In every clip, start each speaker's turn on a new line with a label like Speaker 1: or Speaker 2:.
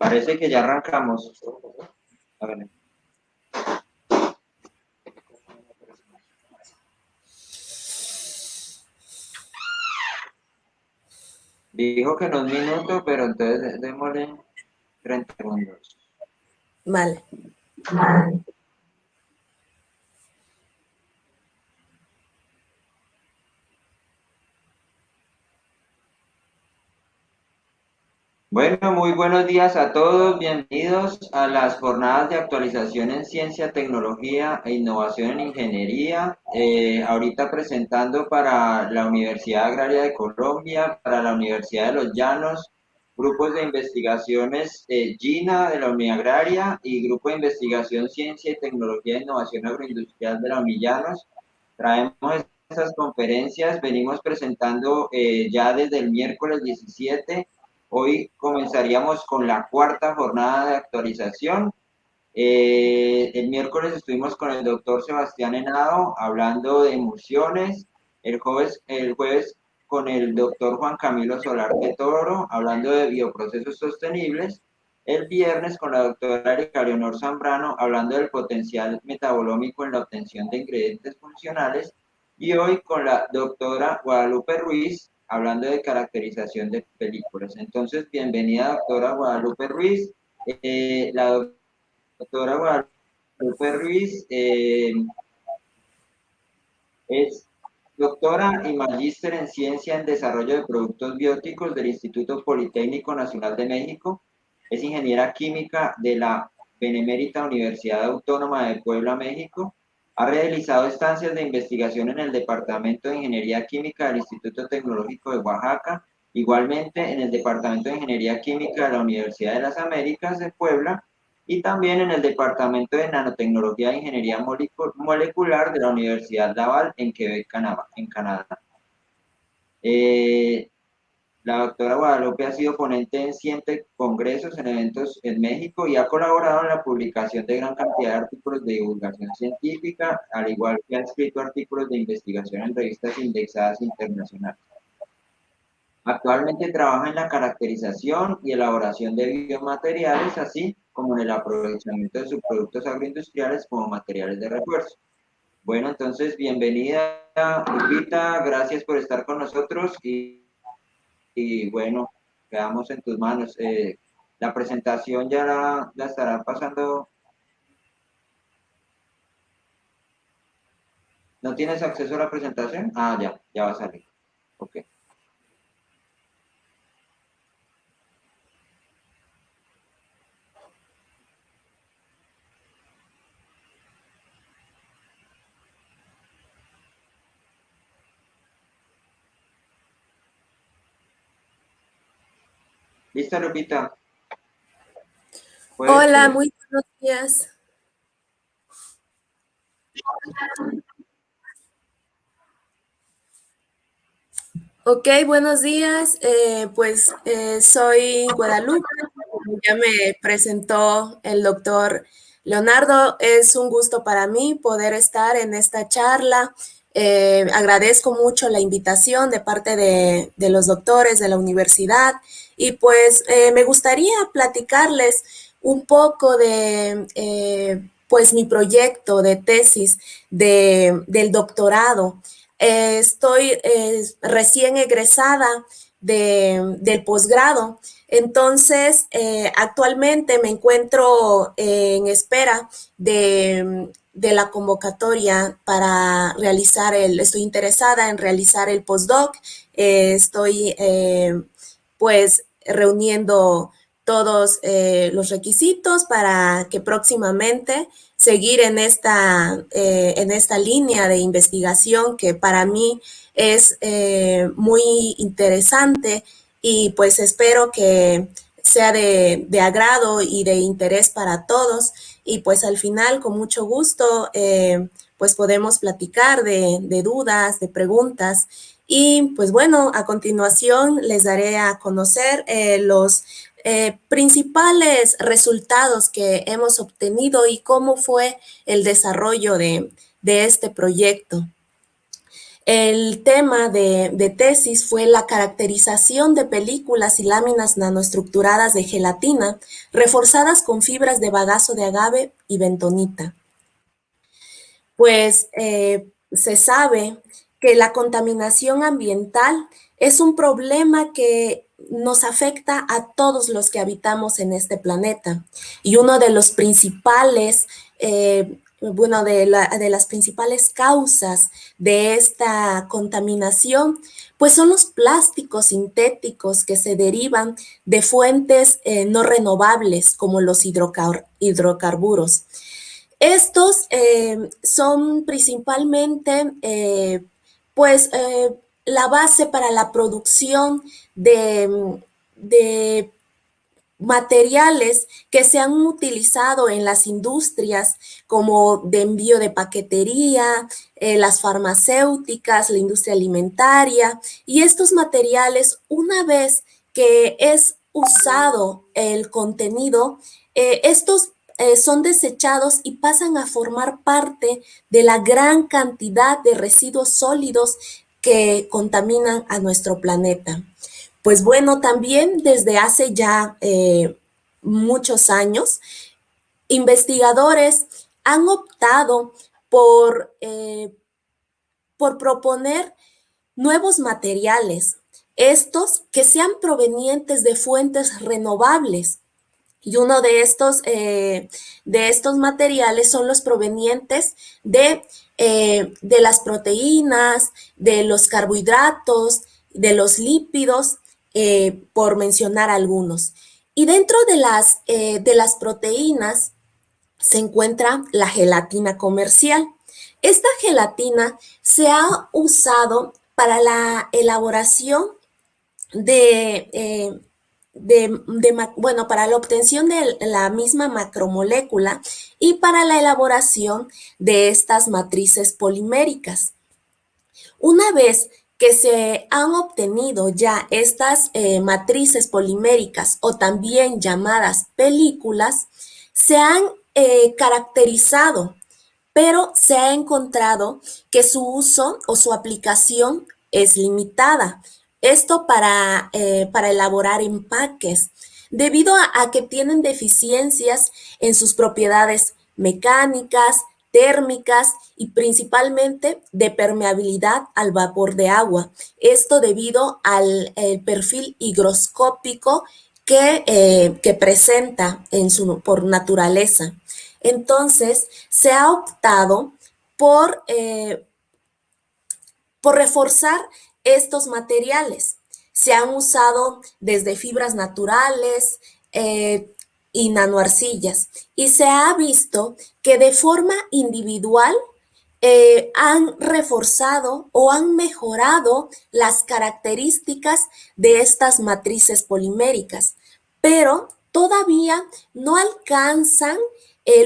Speaker 1: Parece que ya arrancamos. A ver. Dijo que en un minuto, pero entonces démosle 30 segundos.
Speaker 2: Vale.
Speaker 1: Bueno, muy buenos días a todos. Bienvenidos a las jornadas de actualización en ciencia, tecnología e innovación en ingeniería. Ahorita presentando para la Universidad Agraria de Colombia, para la Universidad de Los Llanos, grupos de investigaciones GINA de la Unidad Agraria y Grupo de Investigación Ciencia y Tecnología e Innovación Agroindustrial de la Unillanos. Traemos estas conferencias, venimos presentando ya desde el miércoles 17. Hoy comenzaríamos con la cuarta jornada de actualización. El miércoles estuvimos con el doctor Sebastián Henao hablando de emulsiones. El jueves con el doctor Juan Camilo Solarte Toro hablando de bioprocesos sostenibles. El viernes con la doctora Erika Leonor Zambrano hablando del potencial metabolómico en la obtención de ingredientes funcionales. Y hoy con la doctora Guadalupe Ruiz hablando de caracterización de películas. Entonces, bienvenida doctora Guadalupe Ruiz. La doctora Guadalupe Ruiz es doctora y magíster en ciencia en desarrollo de productos bióticos del Instituto Politécnico Nacional de México. Es ingeniera química de la Benemérita Universidad Autónoma de Puebla, México. Ha realizado estancias de investigación en el Departamento de Ingeniería Química del Instituto Tecnológico de Oaxaca, igualmente en el Departamento de Ingeniería Química de la Universidad de las Américas de Puebla y también en el Departamento de Nanotecnología e Ingeniería Molecular de la Universidad Laval en Quebec, Canadá. La doctora Guadalupe ha sido ponente en 100 congresos en eventos en México y ha colaborado en la publicación de gran cantidad de artículos de divulgación científica, al igual que ha escrito artículos de investigación en revistas indexadas internacionales. Actualmente trabaja en la caracterización y elaboración de biomateriales, así como en el aprovechamiento de subproductos agroindustriales como materiales de refuerzo. Bueno, entonces, bienvenida, Lupita, gracias por estar con nosotros y bueno, quedamos en tus manos. La presentación ya la estará pasando. ¿No tienes acceso a la presentación? Ah, ya va a salir. Ok. ¿Lista, Lupita?
Speaker 2: Hola, muy buenos días. Ok, buenos días. Soy Guadalupe. Como ya me presentó el doctor Leonardo. Es un gusto para mí poder estar en esta charla. Agradezco mucho la invitación de parte de los doctores de la universidad y pues me gustaría platicarles un poco de pues mi proyecto de tesis del doctorado. Estoy recién egresada del posgrado, entonces actualmente me encuentro en espera de la convocatoria para estoy interesada en realizar el postdoc. Estoy pues reuniendo todos los requisitos para que próximamente seguir en esta línea de investigación que para mí es muy interesante y pues espero que sea de agrado y de interés para todos y pues al final con mucho gusto pues podemos platicar de dudas, de preguntas y pues bueno, a continuación les daré a conocer los principales resultados que hemos obtenido y cómo fue el desarrollo de este proyecto. El tema de tesis fue la caracterización de películas y láminas nanoestructuradas de gelatina reforzadas con fibras de bagazo de agave y bentonita. Pues se sabe que la contaminación ambiental es un problema que nos afecta a todos los que habitamos en este planeta. Y uno de los principales, de las principales causas de esta contaminación, pues son los plásticos sintéticos que se derivan de fuentes no renovables como los hidrocarburos. Estos son principalmente la base para la producción de materiales que se han utilizado en las industrias como de envío de paquetería, las farmacéuticas, la industria alimentaria, y estos materiales, una vez que es usado el contenido, estos son desechados y pasan a formar parte de la gran cantidad de residuos sólidos que contaminan a nuestro planeta. Pues bueno, también desde hace ya muchos años, investigadores han optado por proponer nuevos materiales, estos que sean provenientes de fuentes renovables. Y uno de estos materiales son los provenientes de las proteínas, de los carbohidratos, de los lípidos, por mencionar algunos. Y dentro de las proteínas se encuentra la gelatina comercial. Esta gelatina se ha usado para la elaboración de, bueno, para la obtención de la misma macromolécula y para la elaboración de estas matrices poliméricas. Una vez que se han obtenido ya estas matrices poliméricas o también llamadas películas, se han caracterizado, pero se ha encontrado que su uso o su aplicación es limitada. Esto para elaborar empaques, debido a que tienen deficiencias en sus propiedades mecánicas, térmicas y principalmente de permeabilidad al vapor de agua. Esto debido al perfil higroscópico que presenta por naturaleza. Entonces, se ha optado por, eh, por reforzar estos materiales. Se han usado desde fibras naturales y nanoarcillas, y se ha visto que de forma individual han reforzado o han mejorado las características de estas matrices poliméricas, pero todavía no alcanzan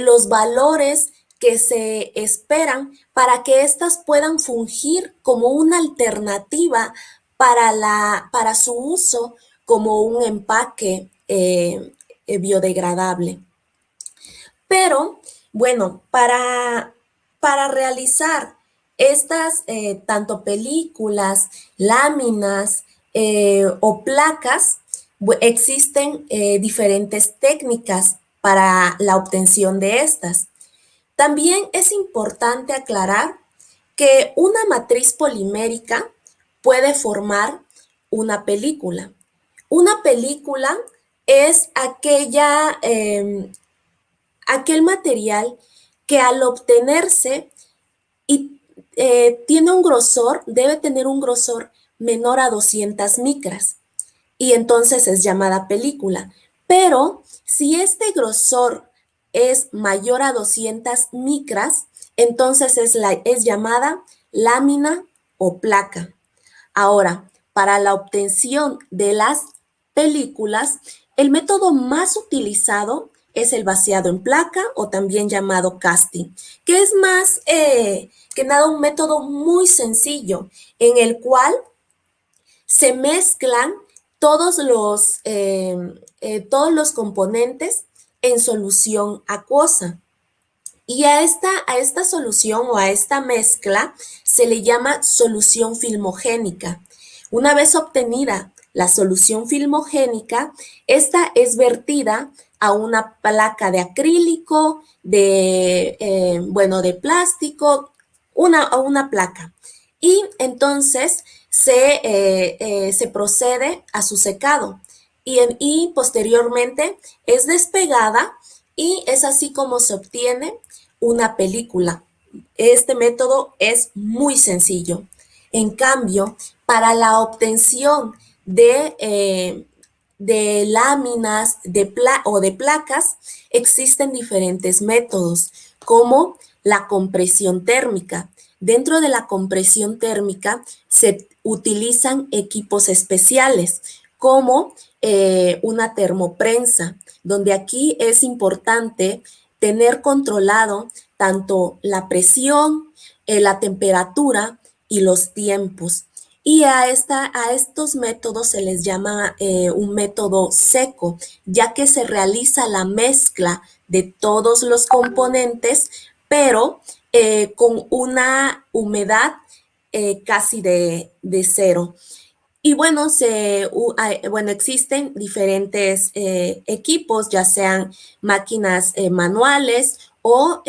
Speaker 2: los valores que se esperan para que éstas puedan fungir como una alternativa para su uso como un empaque biodegradable. Pero, bueno, para realizar estas tanto películas, láminas o placas, existen diferentes técnicas para la obtención de estas. También es importante aclarar que una matriz polimérica puede formar una película. Una película es aquel material que al obtenerse y tiene un grosor, debe tener un grosor menor a 200 micras, y entonces es llamada película. Pero si este grosor es mayor a 200 micras, entonces es llamada lámina o placa. Ahora, para la obtención de las películas, el método más utilizado es el vaciado en placa o también llamado casting, que es más que nada un método muy sencillo en el cual se mezclan todos los componentes en solución acuosa. Y a esta solución o a esta mezcla se le llama solución filmogénica. Una vez obtenida la solución filmogénica, esta es vertida a una placa de acrílico, de plástico, a una placa. Y entonces se procede a su secado y posteriormente es despegada y es así como se obtiene una película. Este método es muy sencillo. En cambio, para la obtención de láminas o de placas, existen diferentes métodos, como la compresión térmica. Dentro de la compresión térmica se utilizan equipos especiales, como una termoprensa, donde aquí es importante tener controlado tanto la presión, la temperatura y los tiempos. Y a estos métodos se les llama un método seco, ya que se realiza la mezcla de todos los componentes, pero con una humedad casi de cero. Y bueno, existen diferentes equipos, ya sean máquinas manuales o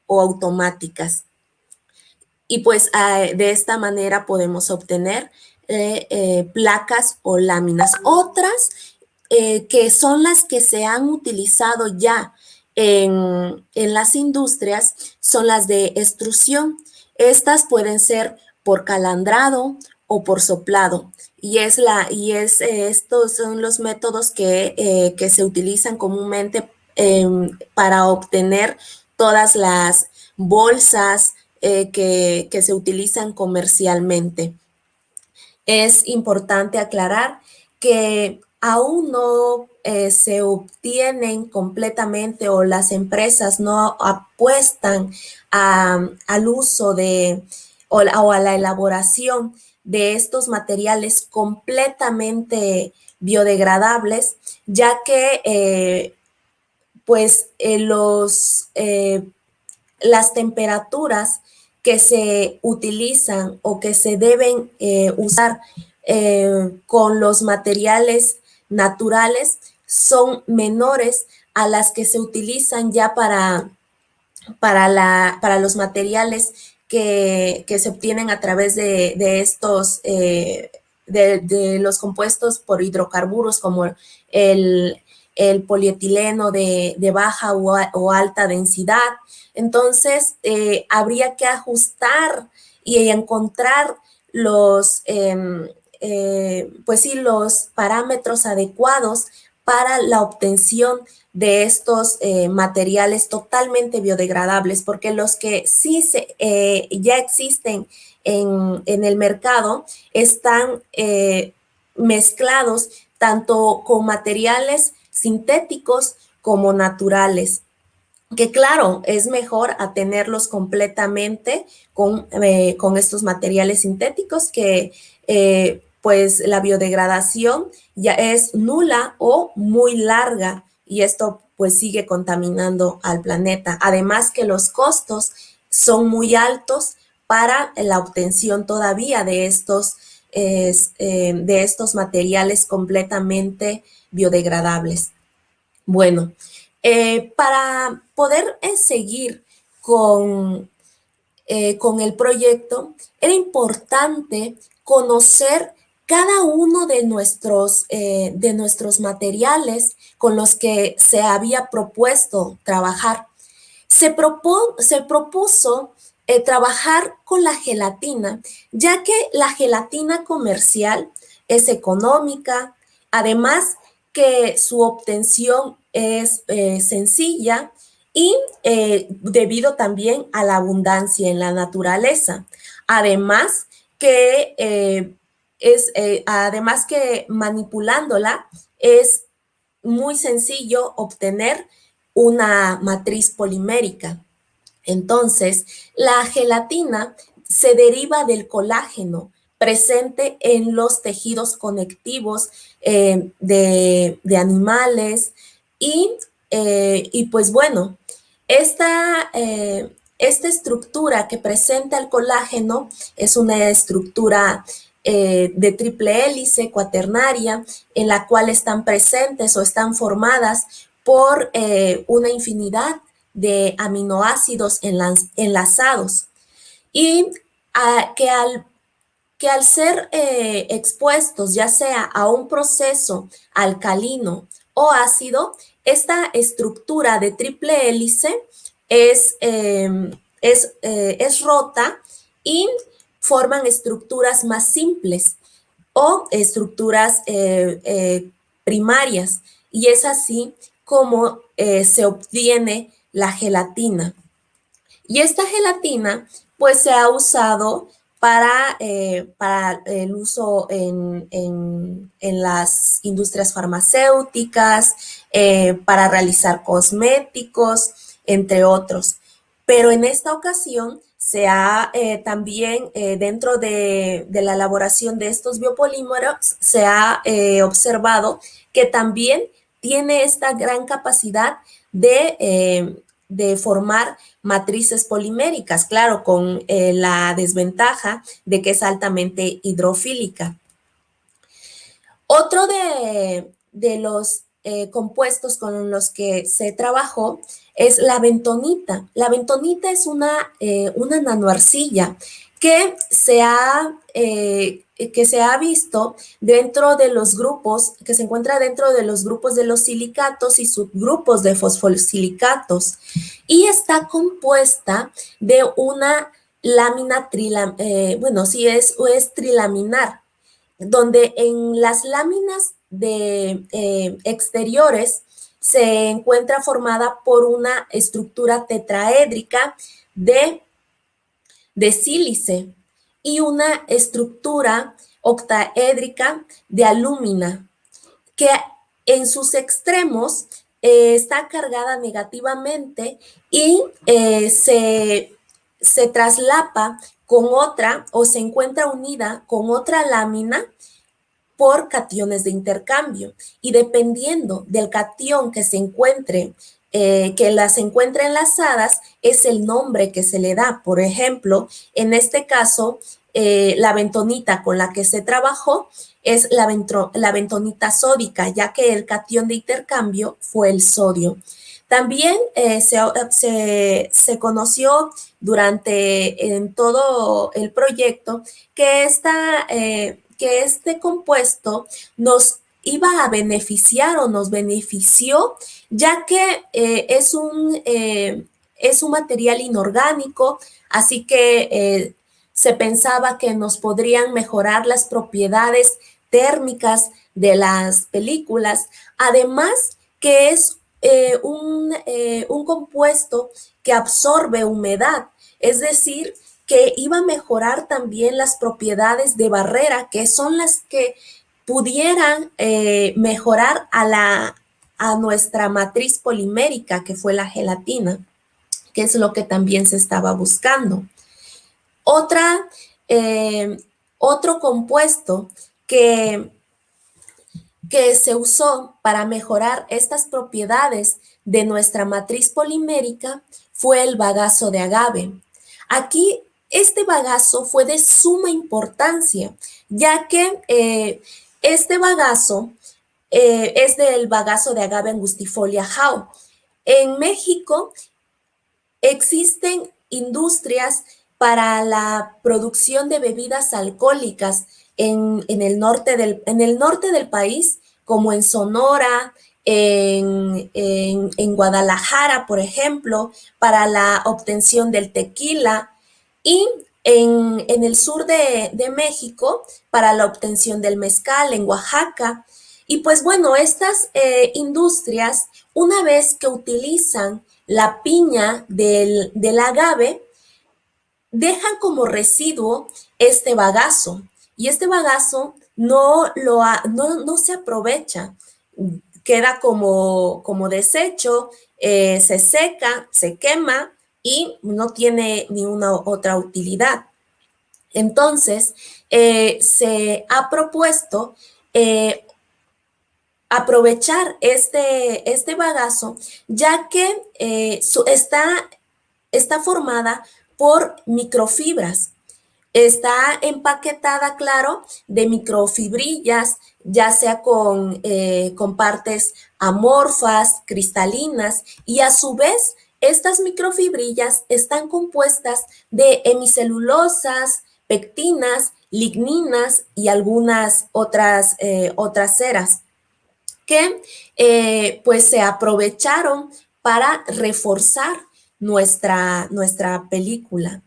Speaker 2: automáticas. Y pues de esta manera podemos obtener placas o láminas. Otras que son las que se han utilizado ya en las industrias son las de extrusión. Estas pueden ser por calandrado o por soplado. Estos son los métodos que se utilizan comúnmente para obtener todas las bolsas que se utilizan comercialmente. Es importante aclarar que aún no se obtienen completamente o las empresas no apuestan al uso o a la elaboración de estos materiales completamente biodegradables, ya que las temperaturas que se utilizan o que se deben usar con los materiales naturales son menores a las que se utilizan ya para los materiales que se obtienen a través de estos, de los compuestos por hidrocarburos como el polietileno de baja o alta densidad. Entonces, habría que ajustar y encontrar los parámetros adecuados para la obtención de estos materiales totalmente biodegradables, porque los que sí ya existen en el mercado están mezclados tanto con materiales sintéticos como naturales, que claro, es mejor a tenerlos completamente con estos materiales sintéticos que pues la biodegradación ya es nula o muy larga y esto pues sigue contaminando al planeta. Además que los costos son muy altos para la obtención todavía de estos materiales completamente biodegradables. Bueno, para poder seguir con el proyecto, era importante conocer cada uno de nuestros materiales con los que se había propuesto trabajar. Se propuso trabajar con la gelatina, ya que la gelatina comercial es económica, además que su obtención es sencilla y debido también a la abundancia en la naturaleza. Además además que manipulándola es muy sencillo obtener una matriz polimérica. Entonces, la gelatina se deriva del colágeno presente en los tejidos conectivos de animales y pues bueno, Esta estructura que presenta el colágeno es una estructura de triple hélice cuaternaria en la cual están presentes o están formadas por una infinidad de aminoácidos enlazados y que al ser expuestos ya sea a un proceso alcalino o ácido, esta estructura de triple hélice es rota y forman estructuras más simples o estructuras primarias. Y es así como se obtiene la gelatina. Y esta gelatina pues se ha usado para el uso en las industrias farmacéuticas, para realizar cosméticos, entre otros. Pero en esta ocasión se ha también dentro de la elaboración de estos biopolímeros se ha observado que también tiene esta gran capacidad de formar matrices poliméricas, claro, con la desventaja de que es altamente hidrofílica. Otro de los compuestos con los que se trabajó es la bentonita. La bentonita es una nanoarcilla que se ha visto dentro de los grupos, que se encuentra dentro de los grupos de los silicatos y subgrupos de fosfosilicatos, y está compuesta de una lámina es trilaminar, donde en las láminas exteriores se encuentra formada por una estructura tetraédrica de sílice y una estructura octaédrica de alúmina, que en sus extremos está cargada negativamente y se traslapa con otra o se encuentra unida con otra lámina por cationes de intercambio. Y dependiendo del catión que se encuentre, que las encuentre enlazadas, es el nombre que se le da. Por ejemplo, en este caso, la bentonita con la que se trabajó es la bentonita sódica, ya que el catión de intercambio fue el sodio. También se conoció en todo el proyecto que este compuesto nos iba a beneficiar o nos benefició, ya que es un material inorgánico, así que se pensaba que nos podrían mejorar las propiedades térmicas de las películas, además que es un compuesto que absorbe humedad, es decir, que iba a mejorar también las propiedades de barrera, que son las que pudieran mejorar a nuestra matriz polimérica, que fue la gelatina, que es lo que también se estaba buscando. Otro compuesto que se usó para mejorar estas propiedades de nuestra matriz polimérica fue el bagazo de agave. Aquí este bagazo fue de suma importancia, ya que este bagazo es del bagazo de agave angustifolia Howe. En México existen industrias para la producción de bebidas alcohólicas en el norte del país, como en Sonora, en Guadalajara, por ejemplo, para la obtención del tequila, y en el sur de México para la obtención del mezcal, en Oaxaca. Y pues bueno, estas industrias, una vez que utilizan la piña del agave, dejan como residuo este bagazo, y este bagazo no se aprovecha, queda como desecho, se seca, se quema y no tiene ni una otra utilidad. Entonces, se ha propuesto aprovechar este bagazo, ya que está formada por microfibras. Está empaquetada, claro, de microfibrillas, ya sea con partes amorfas, cristalinas, y a su vez, estas microfibrillas están compuestas de hemicelulosas, pectinas, ligninas y algunas otras ceras que pues se aprovecharon para reforzar nuestra película.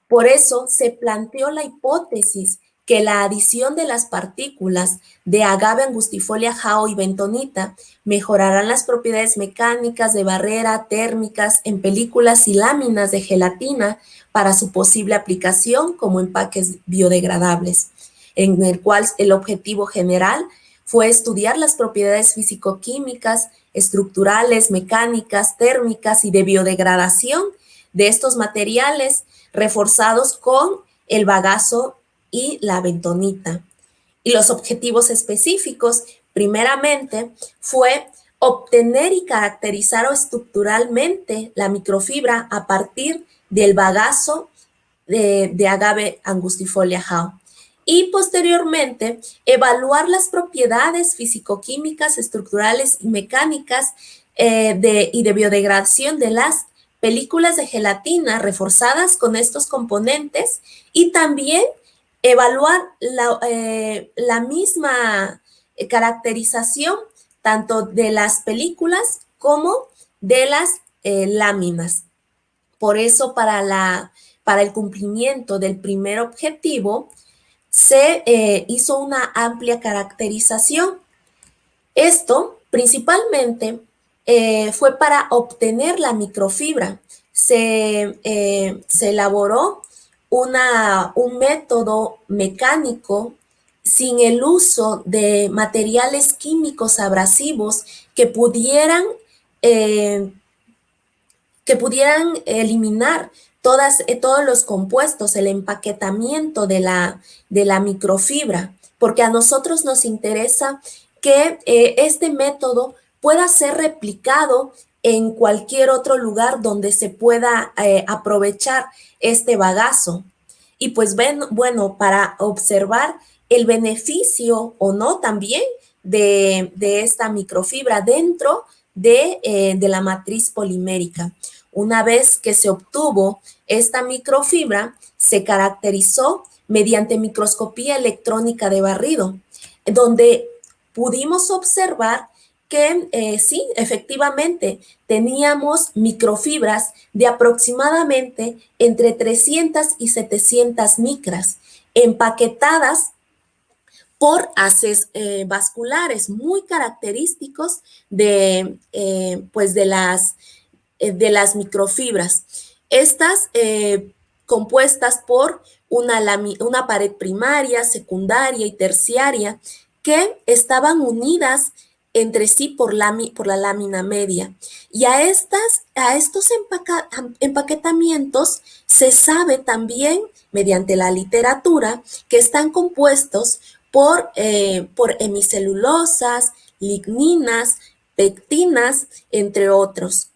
Speaker 2: Por eso se planteó la hipótesis que la adición de las partículas de agave, angustifolia, jao y bentonita mejorarán las propiedades mecánicas de barrera, térmicas en películas y láminas de gelatina para su posible aplicación como empaques biodegradables, en el cual el objetivo general fue estudiar las propiedades físico-químicas, estructurales, mecánicas, térmicas y de biodegradación de estos materiales reforzados con el bagazo y la bentonita. Y los objetivos específicos, primeramente, fue obtener y caracterizar estructuralmente la microfibra a partir del bagazo de agave angustifolia jao. Y posteriormente, evaluar las propiedades físico-químicas, estructurales y mecánicas y de biodegradación de las películas de gelatina reforzadas con estos componentes y también evaluar la misma caracterización tanto de las películas como de las láminas. Por eso, para el cumplimiento del primer objetivo, se hizo una amplia caracterización. Esto principalmente fue para obtener la microfibra. Se elaboró un método mecánico sin el uso de materiales químicos abrasivos que pudieran eliminar todos los compuestos, el empaquetamiento de la microfibra, porque a nosotros nos interesa que este método pueda ser replicado en cualquier otro lugar donde se pueda aprovechar este bagazo. Y pues bueno, para observar el beneficio o no también de esta microfibra dentro de la matriz polimérica. Una vez que se obtuvo esta microfibra, se caracterizó mediante microscopía electrónica de barrido, donde pudimos observar que sí, efectivamente, teníamos microfibras de aproximadamente entre 300 y 700 micras, empaquetadas por haces vasculares muy característicos pues de las microfibras. Estas compuestas por una pared primaria, secundaria y terciaria que estaban unidas entre sí por la lámina media. Y a estos empaquetamientos se sabe también, mediante la literatura, que están compuestos por hemicelulosas, ligninas, pectinas, entre otros.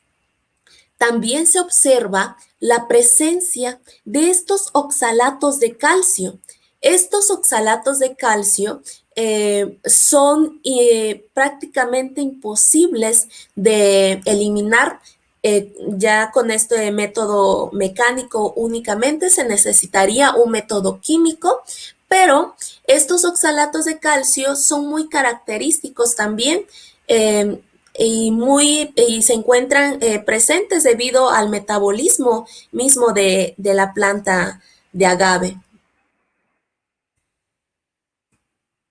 Speaker 2: También se observa la presencia de estos oxalatos de calcio. Estos oxalatos de calcio son prácticamente imposibles de eliminar. Ya con este método mecánico únicamente se necesitaría un método químico, pero estos oxalatos de calcio son muy característicos también y se encuentran presentes debido al metabolismo mismo de la planta de agave.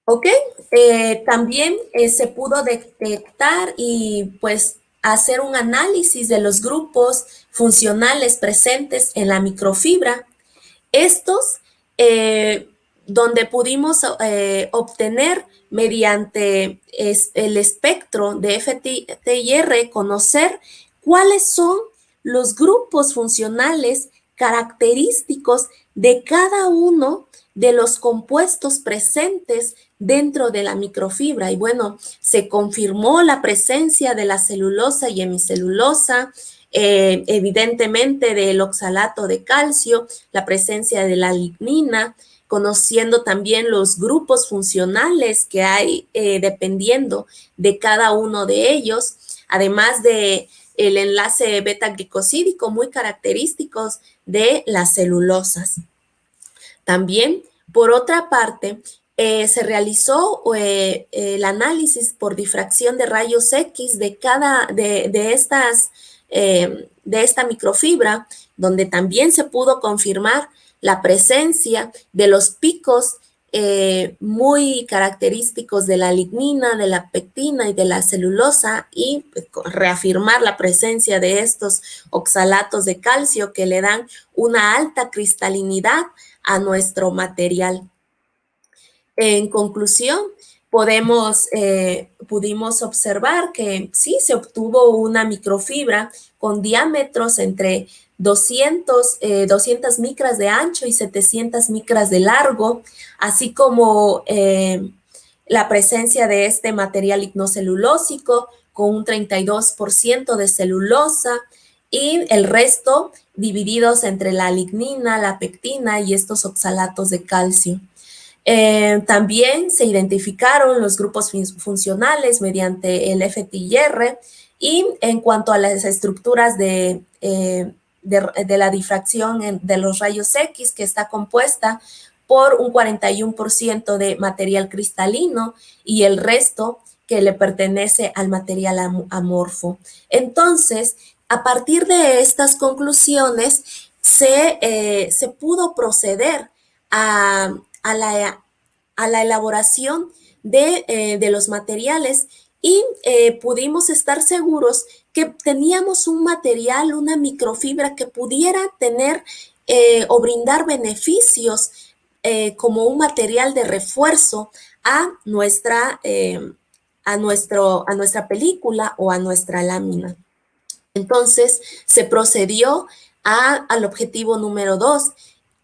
Speaker 2: ¿Ok? También se pudo detectar y pues hacer un análisis de los grupos funcionales presentes en la microfibra. Estos, donde pudimos obtener mediante el espectro de FTIR, conocer cuáles son los grupos funcionales característicos de cada uno de los compuestos presentes dentro de la microfibra. Y bueno, se confirmó la presencia de la celulosa y hemicelulosa, evidentemente del oxalato de calcio, la presencia de la lignina, conociendo también los grupos funcionales que hay dependiendo de cada uno de ellos, además de el enlace beta-glicosídico muy característicos de las celulosas. También, por otra parte, se realizó el análisis por difracción de rayos X de esta microfibra, donde también se pudo confirmar la presencia de los picos muy característicos de la lignina, de la pectina y de la celulosa, y reafirmar la presencia de estos oxalatos de calcio que le dan una alta cristalinidad a nuestro material. En conclusión, pudimos observar que sí se obtuvo una microfibra con diámetros entre 200 micras de ancho y 700 micras de largo, así como la presencia de este material lignocelulósico con un 32% de celulosa y el resto divididos entre la lignina, la pectina y estos oxalatos de calcio. También se identificaron los grupos funcionales mediante el FTIR y en cuanto a las estructuras de la difracción de los rayos X, que está compuesta por un 41% de material cristalino y el resto que le pertenece al material amorfo. Entonces, a partir de estas conclusiones, se pudo proceder a la elaboración de los materiales y pudimos estar seguros que teníamos un material, una microfibra que pudiera tener o brindar beneficios como un material de refuerzo a nuestra película o a nuestra lámina. Entonces, se procedió al objetivo número 2,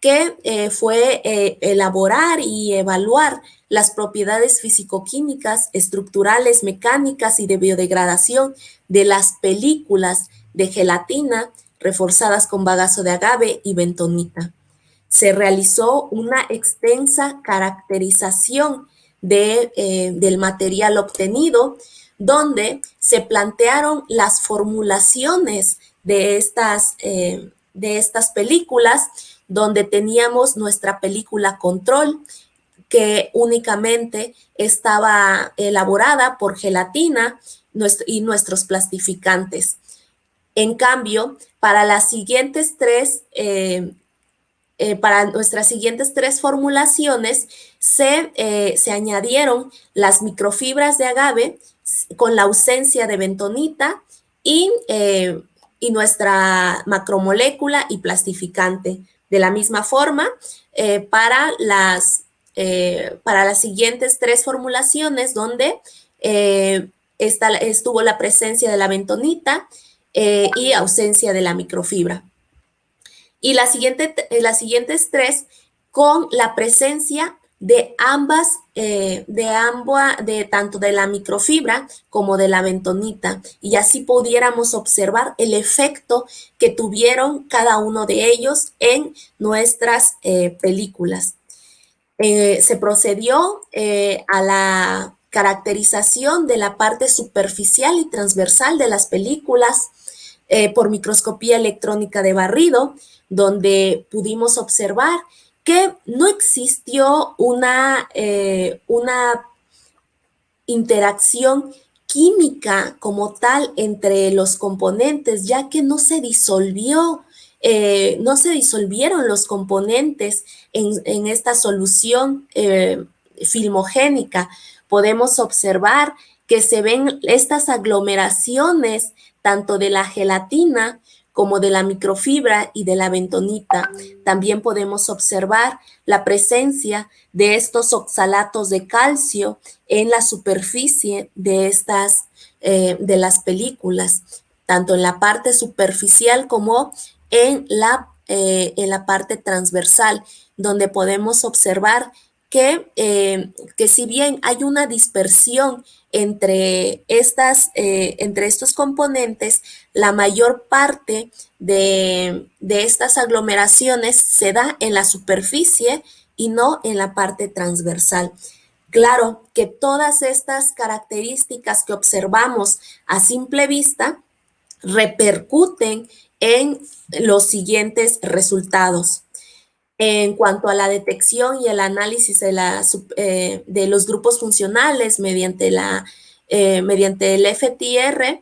Speaker 2: que fue elaborar y evaluar las propiedades físico-químicas, estructurales, mecánicas y de biodegradación de las películas de gelatina reforzadas con bagazo de agave y bentonita. Se realizó una extensa caracterización del material obtenido, donde se plantearon las formulaciones de estas películas, donde teníamos nuestra película control, que únicamente estaba elaborada por gelatina y nuestros plastificantes. En cambio, para nuestras siguientes 3 formulaciones se añadieron las microfibras de agave con la ausencia de bentonita y nuestra macromolécula y plastificante. De la misma forma, para las siguientes 3 formulaciones, donde estuvo la presencia de la bentonita y ausencia de la microfibra. Y las siguientes 3 con la presencia de tanto de la microfibra como de la bentonita, y así pudiéramos observar el efecto que tuvieron cada uno de ellos en nuestras películas. Se procedió a la caracterización de la parte superficial y transversal de las películas por microscopía electrónica de barrido, donde pudimos observar que no existió una interacción química como tal entre los componentes, ya que no se disolvieron los componentes en esta solución filmogénica. Podemos observar que se ven estas aglomeraciones tanto de la gelatina como de la microfibra y de la bentonita. También podemos observar la presencia de estos oxalatos de calcio en la superficie de las películas, tanto en la parte superficial como en la parte transversal, donde podemos observar que si bien hay una dispersión entre estos componentes, la mayor parte de estas aglomeraciones se da en la superficie y no en la parte transversal. Claro que todas estas características que observamos a simple vista repercuten en los siguientes resultados. En cuanto a la detección y el análisis de los grupos funcionales mediante el FTR,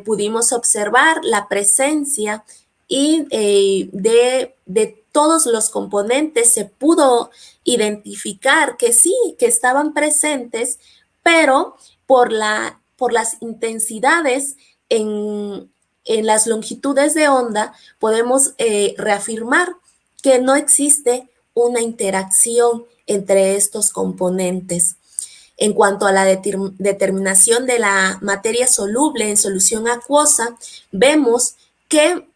Speaker 2: pudimos observar la presencia de todos los componentes. Se pudo identificar que sí, que estaban presentes, pero por las intensidades en las longitudes de onda, podemos reafirmar que no existe una interacción entre estos componentes. En cuanto a la determinación de la materia soluble en solución acuosa, vemos que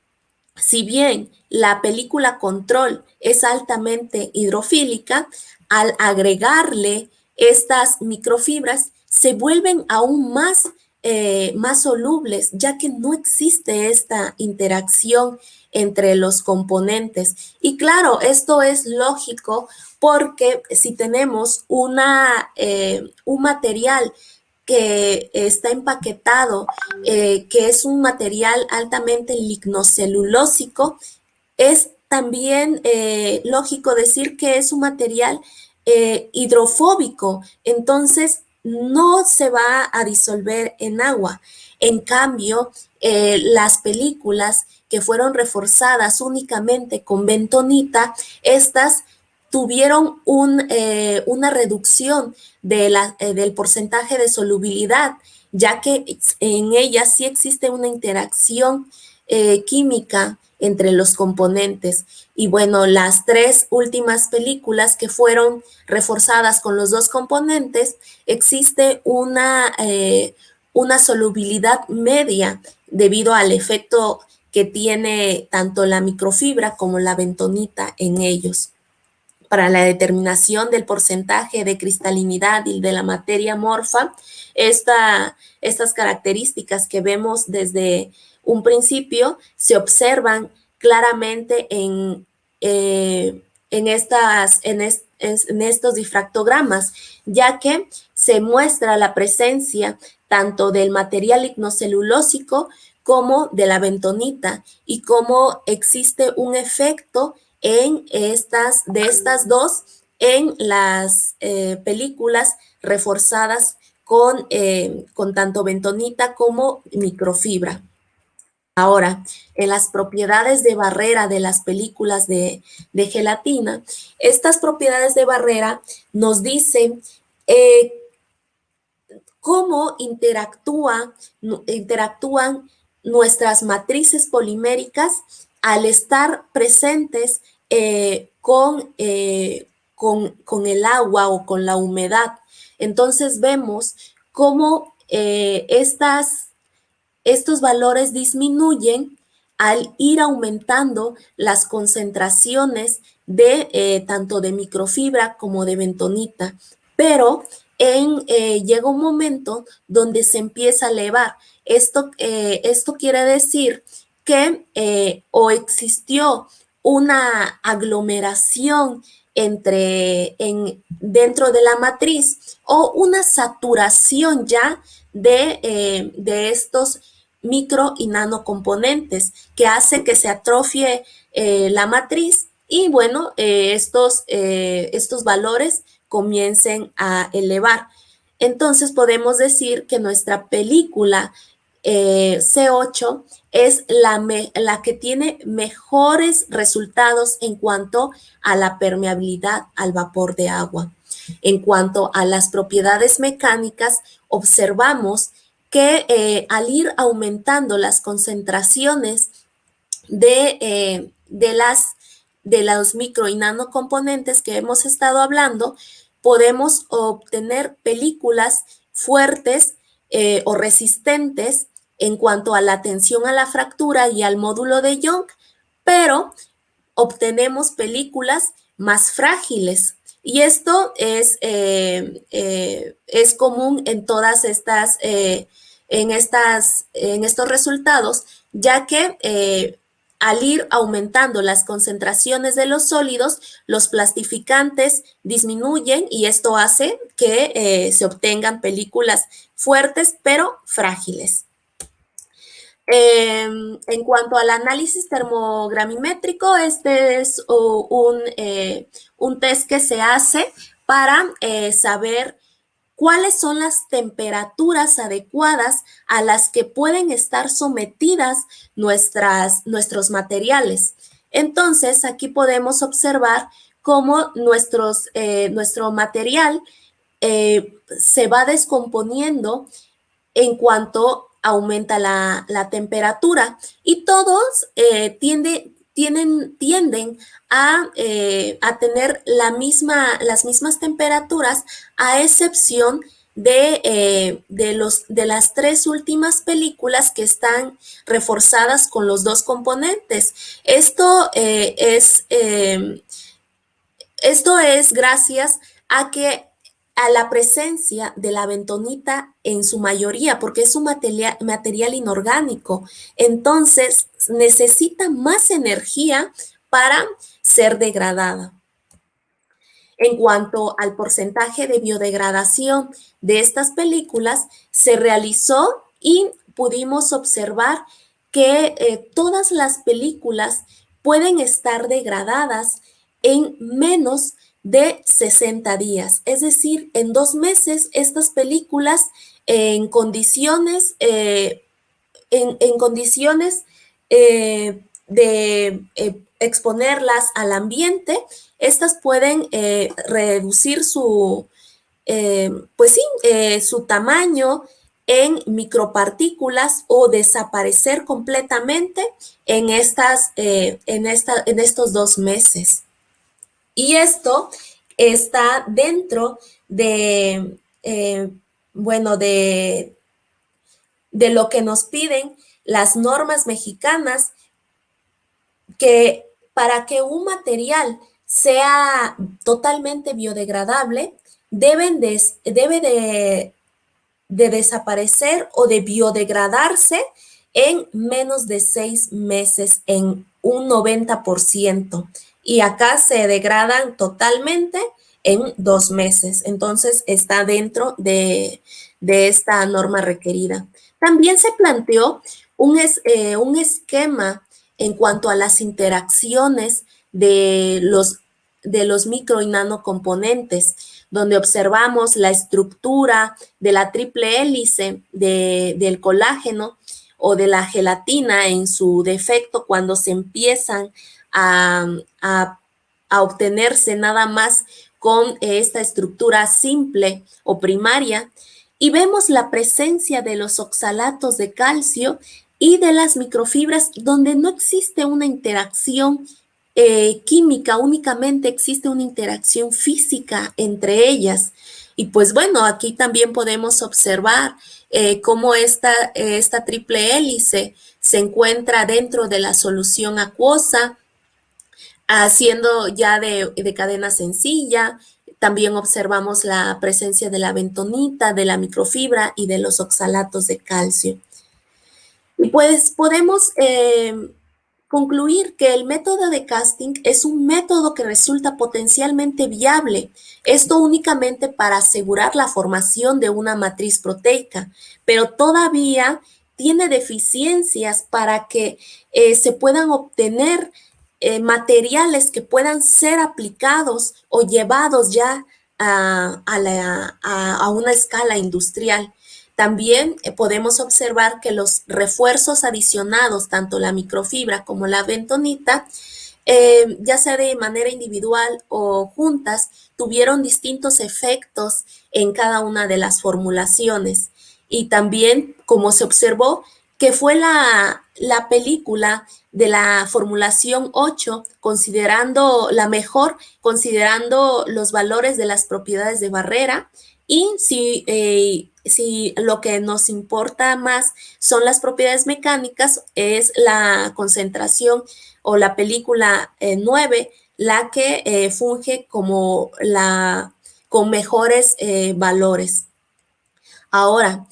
Speaker 2: si bien la película control es altamente hidrofílica, al agregarle estas microfibras se vuelven aún más solubles, ya que no existe esta interacción entre los componentes. Y claro, esto es lógico porque si tenemos un material que está empaquetado, que es un material altamente lignocelulósico, es también lógico decir que es un material hidrofóbico, entonces no se va a disolver en agua. En cambio, las películas que fueron reforzadas únicamente con bentonita, estas tuvieron una reducción del porcentaje de solubilidad, ya que en ellas sí existe una interacción química entre los componentes. Y bueno, las tres últimas películas que fueron reforzadas con los dos componentes, existe una solubilidad media debido al efecto que tiene tanto la microfibra como la bentonita en ellos. Para la determinación del porcentaje de cristalinidad y de la materia amorfa, estas características que vemos desde un principio se observan claramente en estos difractogramas, ya que se muestra la presencia tanto del material lignocelulósico como de la bentonita y cómo existe un efecto de estas dos en las películas reforzadas con tanto bentonita como microfibra. Ahora, en las propiedades de barrera de las películas de gelatina, estas propiedades de barrera nos dicen cómo interactúan nuestras matrices poliméricas al estar presentes con el agua o con la humedad. Entonces vemos cómo estos valores disminuyen al ir aumentando las concentraciones de tanto de microfibra como de bentonita, pero llega un momento donde se empieza a elevar. Esto quiere decir que o existió una aglomeración dentro de la matriz o una saturación ya de estos micro y nanocomponentes que hace que se atrofie la matriz y bueno, estos valores comiencen a elevar. Entonces podemos decir que nuestra película C8 es la que tiene mejores resultados en cuanto a la permeabilidad al vapor de agua. En cuanto a las propiedades mecánicas, observamos que al ir aumentando las concentraciones de los micro y nanocomponentes que hemos estado hablando, podemos obtener películas fuertes o resistentes en cuanto a la tensión a la fractura y al módulo de Young, pero obtenemos películas más frágiles Y esto es común en todas estas, en estos resultados, ya que al ir aumentando las concentraciones de los sólidos, los plastificantes disminuyen y esto hace que se obtengan películas fuertes pero frágiles. En cuanto al análisis termogravimétrico, este es un test que se hace para saber cuáles son las temperaturas adecuadas a las que pueden estar sometidas nuestros materiales. Entonces, aquí podemos observar cómo nuestro material se va descomponiendo en cuanto aumenta la temperatura y todos tienden a tener las mismas temperaturas a excepción de las tres últimas películas que están reforzadas con los dos componentes. Esto es gracias a la presencia de la bentonita en su mayoría, porque es un material inorgánico. Entonces, necesita más energía para ser degradada. En cuanto al porcentaje de biodegradación de estas películas, se realizó y pudimos observar que todas las películas pueden estar degradadas en menos de 60 días. Es decir, en 2 meses estas películas en condiciones, en condiciones de exponerlas al ambiente, estas pueden reducir pues sí, su tamaño en micropartículas o desaparecer completamente en estos 2 meses. Y esto está dentro bueno, de lo que nos piden las normas mexicanas, que para que un material sea totalmente biodegradable, debe de desaparecer o de biodegradarse en menos de 6 meses, en un 90%. Y acá se degradan totalmente en 2 meses. Entonces está dentro de esta norma requerida. También se planteó un esquema en cuanto a las interacciones de los micro y nanocomponentes, donde observamos la estructura de la triple hélice del colágeno o de la gelatina en su defecto cuando se empiezan a, a, a obtenerse nada más con esta estructura simple o primaria, y vemos la presencia de los oxalatos de calcio y de las microfibras donde no existe una interacción química, únicamente existe una interacción física entre ellas. Y pues bueno, aquí también podemos observar cómo esta triple hélice se encuentra dentro de la solución acuosa, haciendo ya de cadena sencilla. También observamos la presencia de la bentonita, de la microfibra y de los oxalatos de calcio. Y pues podemos concluir que el método de casting es un método que resulta potencialmente viable, esto únicamente para asegurar la formación de una matriz proteica, pero todavía tiene deficiencias para que se puedan obtener materiales que puedan ser aplicados o llevados ya a una escala industrial. También podemos observar que los refuerzos adicionados, tanto la microfibra como la bentonita, ya sea de manera individual o juntas, tuvieron distintos efectos en cada una de las formulaciones. Y también, como se observó, que fue la película de la formulación 8, considerando la mejor, considerando los valores de las propiedades de barrera, y si lo que nos importa más son las propiedades mecánicas, es la concentración o la película 9, la que funge como con mejores valores. Ahora,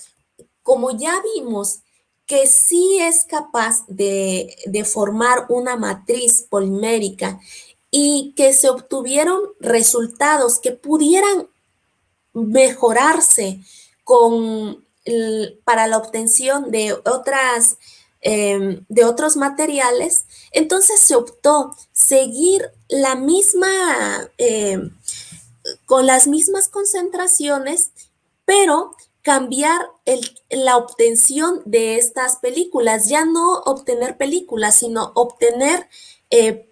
Speaker 2: como ya vimos que sí es capaz de formar una matriz polimérica y que se obtuvieron resultados que pudieran mejorarse para la obtención de otros materiales, entonces se optó seguir la misma, con las mismas concentraciones, pero cambiar la obtención de estas películas, ya no obtener películas, sino obtener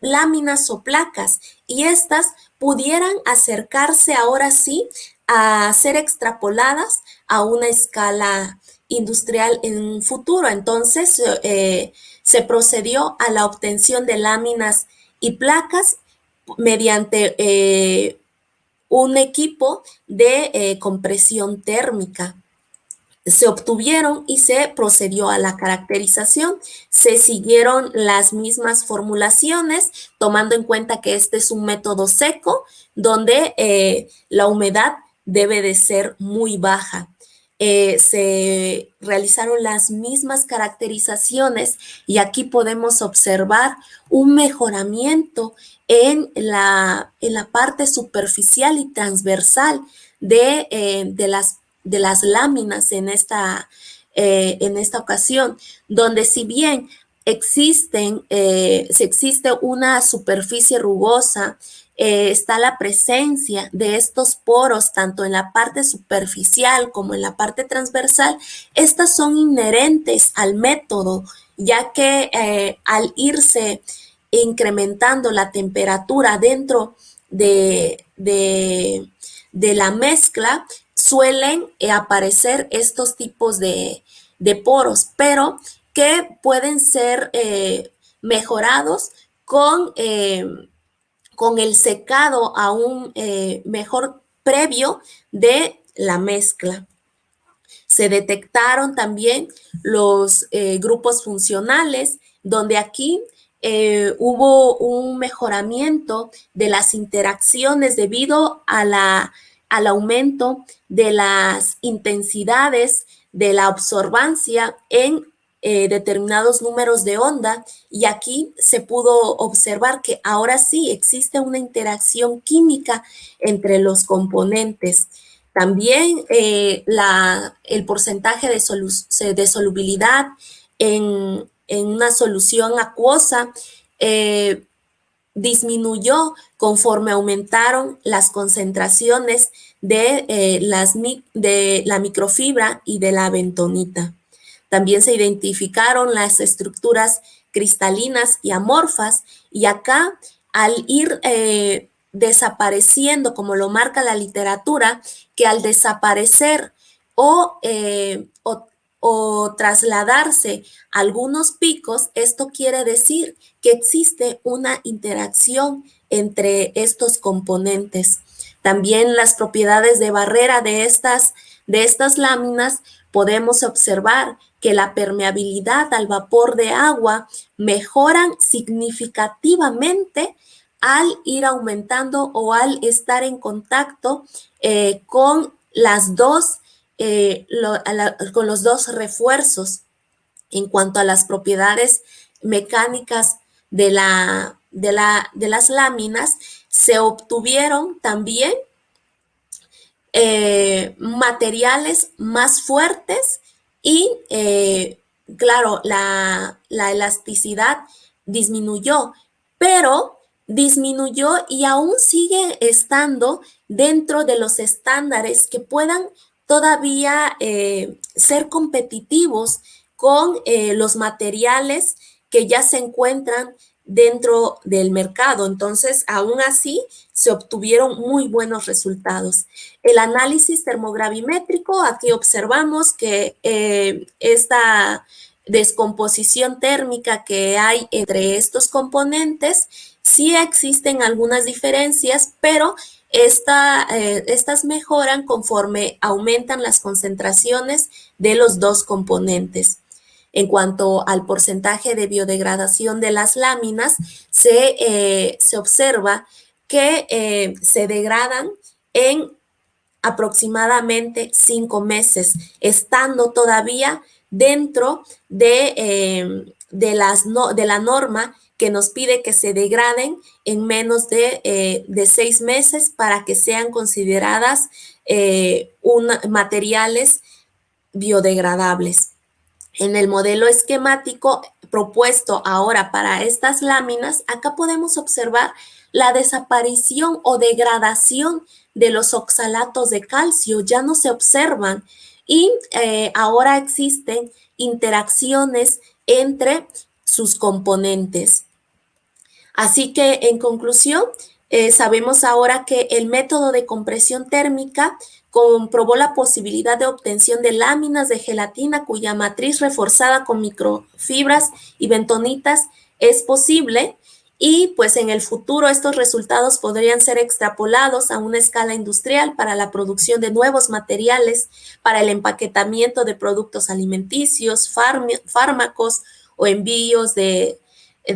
Speaker 2: láminas o placas, y estas pudieran acercarse ahora sí a ser extrapoladas a una escala industrial en un futuro. Entonces se procedió a la obtención de láminas y placas mediante un equipo de compresión térmica. Se obtuvieron y se procedió a la caracterización. Se siguieron las mismas formulaciones, tomando en cuenta que este es un método seco, donde la humedad debe de ser muy baja. Se realizaron las mismas caracterizaciones y aquí podemos observar un mejoramiento en la parte superficial y transversal de las láminas en esta ocasión, donde si bien si existe una superficie rugosa, está la presencia de estos poros tanto en la parte superficial como en la parte transversal. Estas son inherentes al método, ya que al irse incrementando la temperatura dentro de la mezcla, suelen aparecer estos tipos de poros, pero que pueden ser mejorados con el secado aún mejor previo de la mezcla. Se detectaron también los grupos funcionales, donde aquí hubo un mejoramiento de las interacciones debido al aumento de las intensidades de la absorbancia en determinados números de onda, y aquí se pudo observar que ahora sí existe una interacción química entre los componentes. También el porcentaje de solubilidad en una solución acuosa disminuyó conforme aumentaron las concentraciones de la microfibra y de la bentonita. También se identificaron las estructuras cristalinas y amorfas, y acá al ir desapareciendo, como lo marca la literatura, que al desaparecer o trasladarse algunos picos, esto quiere decir que existe una interacción entre estos componentes. También las propiedades de barrera de estas láminas, podemos observar que la permeabilidad al vapor de agua mejoran significativamente al ir aumentando o al estar en contacto con con los dos refuerzos. En cuanto a las propiedades mecánicas de las láminas, se obtuvieron también materiales más fuertes y, claro, la elasticidad disminuyó, pero disminuyó y aún sigue estando dentro de los estándares que puedan todavía ser competitivos con los materiales que ya se encuentran dentro del mercado. Entonces, aún así, se obtuvieron muy buenos resultados. El análisis termogravimétrico, aquí observamos que esta descomposición térmica que hay entre estos componentes, sí existen algunas diferencias, pero estas mejoran conforme aumentan las concentraciones de los dos componentes. en cuanto al porcentaje de biodegradación de las láminas, se observa que se degradan en aproximadamente 5 meses, estando todavía dentro de la norma que nos pide que se degraden en menos de 6 meses para que sean consideradas materiales biodegradables. En el modelo esquemático propuesto ahora para estas láminas, acá podemos observar la desaparición o degradación de los oxalatos de calcio, ya no se observan y ahora existen interacciones entre sus componentes. Así que, en conclusión, sabemos ahora que el método de compresión térmica comprobó la posibilidad de obtención de láminas de gelatina cuya matriz reforzada con microfibras y bentonitas es posible y pues en el futuro estos resultados podrían ser extrapolados a una escala industrial para la producción de nuevos materiales, para el empaquetamiento de productos alimenticios, fármacos o envíos de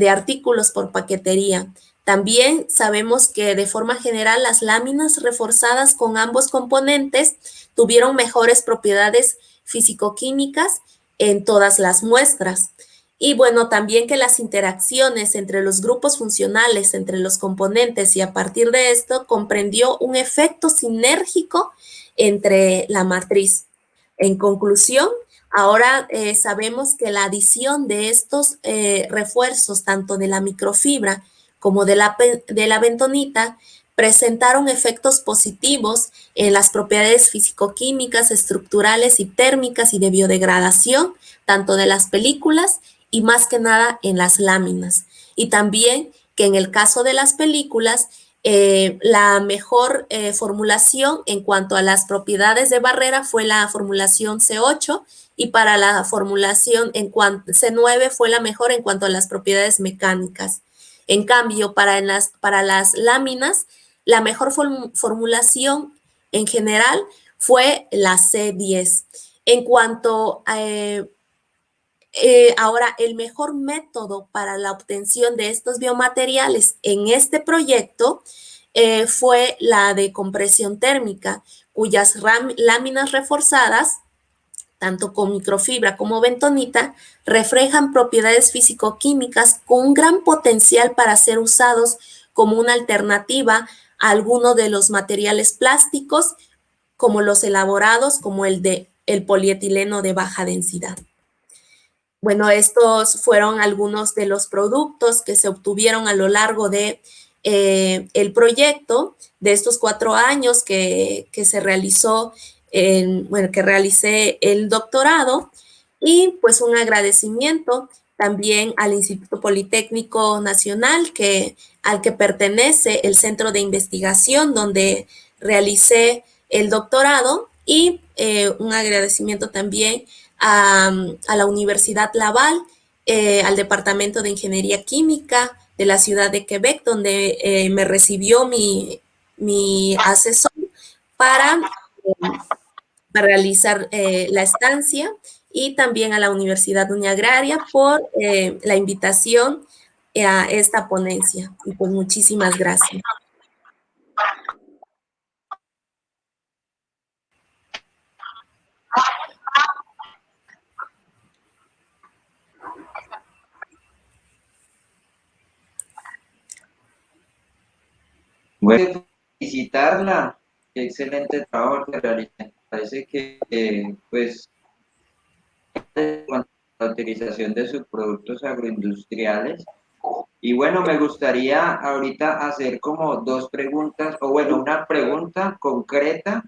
Speaker 2: artículos por paquetería. También sabemos que de forma general las láminas reforzadas con ambos componentes tuvieron mejores propiedades físico-químicas en todas las muestras. Y bueno, también que las interacciones entre los grupos funcionales, entre los componentes y a partir de esto comprendió un efecto sinérgico entre la matriz. En conclusión, ahora sabemos que la adición de estos refuerzos, tanto de la microfibra como de la bentonita, presentaron efectos positivos en las propiedades físico-químicas, estructurales y térmicas y de biodegradación, tanto de las películas y más que nada en las láminas. Y también que en el caso de las películas, la mejor formulación en cuanto a las propiedades de barrera fue la formulación C8 y para la formulación en cuanto C9 fue la mejor en cuanto a las propiedades mecánicas. En cambio, para las láminas, la mejor formulación en general fue la C10. En cuanto a ahora, el mejor método para la obtención de estos biomateriales en este proyecto fue la de compresión térmica, cuyas láminas reforzadas, tanto con microfibra como bentonita, reflejan propiedades físico-químicas con un gran potencial para ser usados como una alternativa a alguno de los materiales plásticos, como los elaborados, como el polietileno de baja densidad. Bueno, estos fueron algunos de los productos que se obtuvieron a lo largo de el proyecto de estos 4 años que se realizó, que realicé el doctorado y pues un agradecimiento también al Instituto Politécnico Nacional al que pertenece el centro de investigación donde realicé el doctorado y un agradecimiento también a la Universidad Laval, al Departamento de Ingeniería Química de la ciudad de Quebec, donde me recibió mi asesor para, realizar la estancia y también a la Universidad Unia Agraria por la invitación a esta ponencia. Y pues muchísimas gracias.
Speaker 1: Bueno, felicitarla, qué excelente trabajo que realiza. Parece que, pues, con la utilización de sus productos agroindustriales. Y bueno, me gustaría ahorita hacer como 2 preguntas, o bueno, una pregunta concreta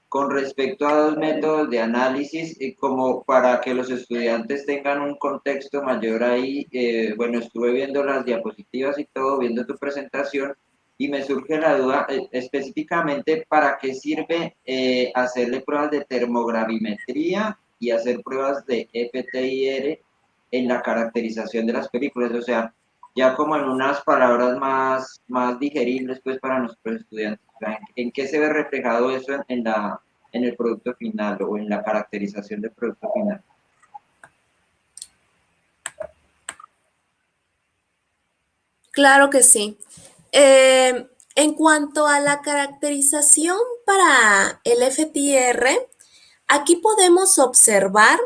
Speaker 1: con respecto a 2 métodos de análisis, como para que los estudiantes tengan un contexto mayor ahí. Bueno, estuve viendo las diapositivas y todo, viendo tu presentación, y me surge la duda específicamente para qué sirve hacerle pruebas de termogravimetría y hacer pruebas de FTIR en la caracterización de las películas. O sea, ya como en unas palabras más digeribles pues para nuestros estudiantes. ¿En qué se ve reflejado eso en el producto final o en la caracterización del producto final?
Speaker 2: Claro que sí. En cuanto a la caracterización para el FTIR, aquí podemos observar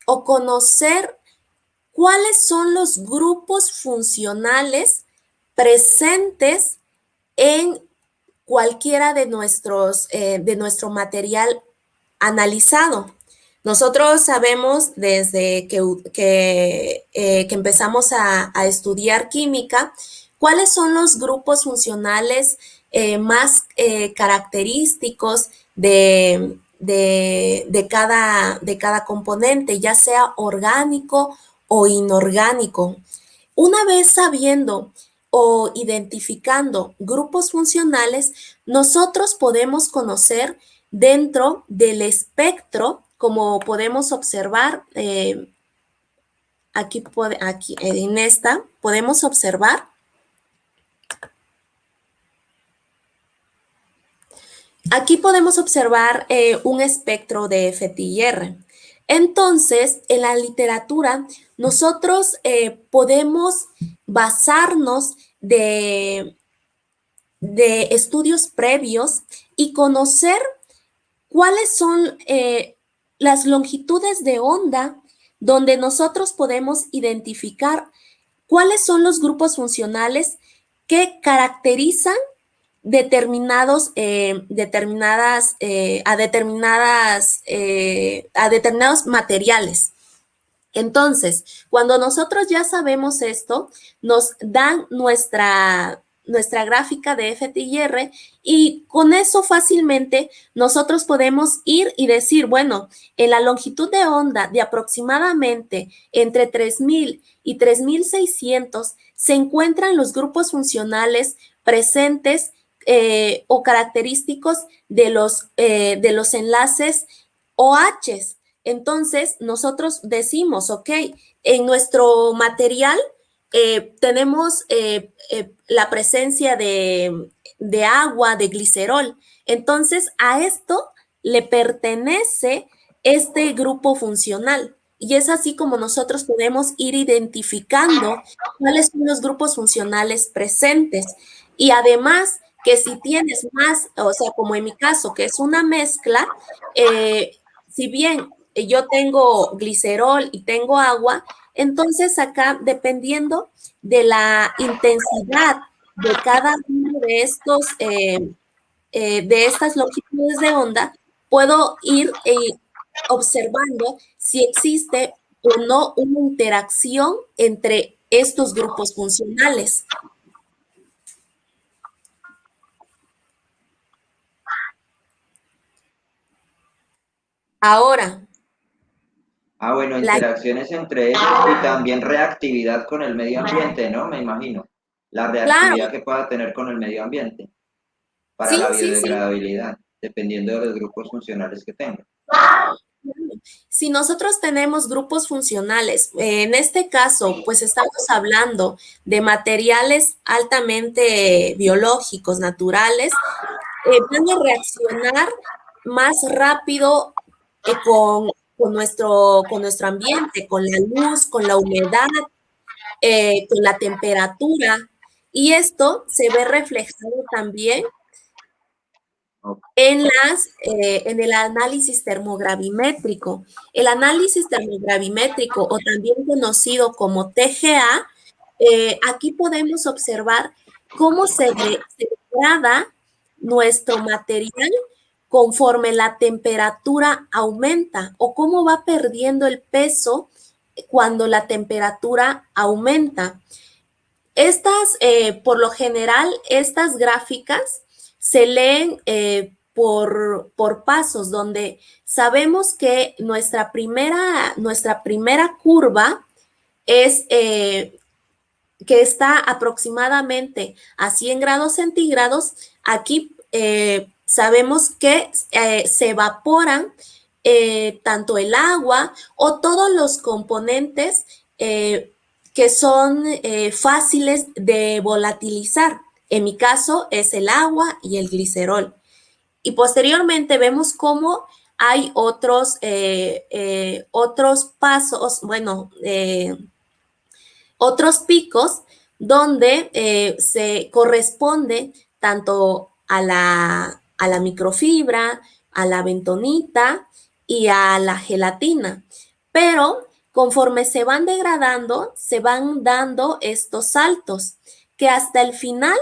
Speaker 2: o conocer cuáles son los grupos funcionales presentes en cualquiera de nuestro material analizado. Nosotros sabemos desde que empezamos a estudiar química cuáles son los grupos funcionales más característicos de cada componente, ya sea orgánico o inorgánico. Una vez sabiendo o identificando grupos funcionales, nosotros podemos conocer dentro del espectro, como podemos observar aquí en esta, podemos observar. Aquí podemos observar un espectro de FTIR. Entonces, en la literatura, nosotros podemos basarnos de estudios previos y conocer cuáles son las longitudes de onda donde nosotros podemos identificar cuáles son los grupos funcionales que caracterizan a determinados materiales. Entonces, cuando nosotros ya sabemos esto, nos dan nuestra gráfica de FTIR y con eso fácilmente nosotros podemos ir y decir, bueno, en la longitud de onda de aproximadamente entre 3000 y 3600 se encuentran los grupos funcionales presentes o característicos de los enlaces OH. Entonces, nosotros decimos, ok, en nuestro material tenemos la presencia de agua, de glicerol. Entonces, a esto le pertenece este grupo funcional. Y es así como nosotros podemos ir identificando cuáles son los grupos funcionales presentes. Y además, que si tienes más, o sea, como en mi caso, que es una mezcla, si bien yo tengo glicerol y tengo agua, entonces acá, dependiendo de la intensidad de cada uno de estas longitudes de onda, puedo ir observando si existe o no una interacción entre estos grupos funcionales. Ahora,
Speaker 1: Bueno,
Speaker 2: la,
Speaker 1: interacciones entre ellos y también reactividad con el medio ambiente, ¿no? Me imagino. La
Speaker 2: claro,
Speaker 1: reactividad que pueda tener con el medio ambiente para
Speaker 2: sí,
Speaker 1: la
Speaker 2: sí, sí.
Speaker 1: biodegradabilidad, dependiendo de los grupos funcionales que tenga.
Speaker 2: Si nosotros tenemos grupos funcionales, en este caso, pues estamos hablando de materiales altamente biológicos, naturales, van a reaccionar más rápido con nuestro ambiente, con la luz, con la humedad, con la temperatura. Y esto se ve reflejado también en el análisis termogravimétrico. El análisis termogravimétrico, o también conocido como TGA, aquí podemos observar cómo se degrada nuestro material conforme la temperatura aumenta o cómo va perdiendo el peso cuando la temperatura aumenta. Por lo general, estas gráficas se leen por pasos, donde sabemos que nuestra primera curva es que está aproximadamente a 100 grados centígrados. Aquí sabemos que se evaporan tanto el agua o todos los componentes que son fáciles de volatilizar. En mi caso es el agua y el glicerol. Y posteriormente vemos cómo hay otros pasos, bueno, otros picos donde se corresponde tanto a la microfibra, a la bentonita y a la gelatina. Pero conforme se van degradando, se van dando estos saltos que hasta el final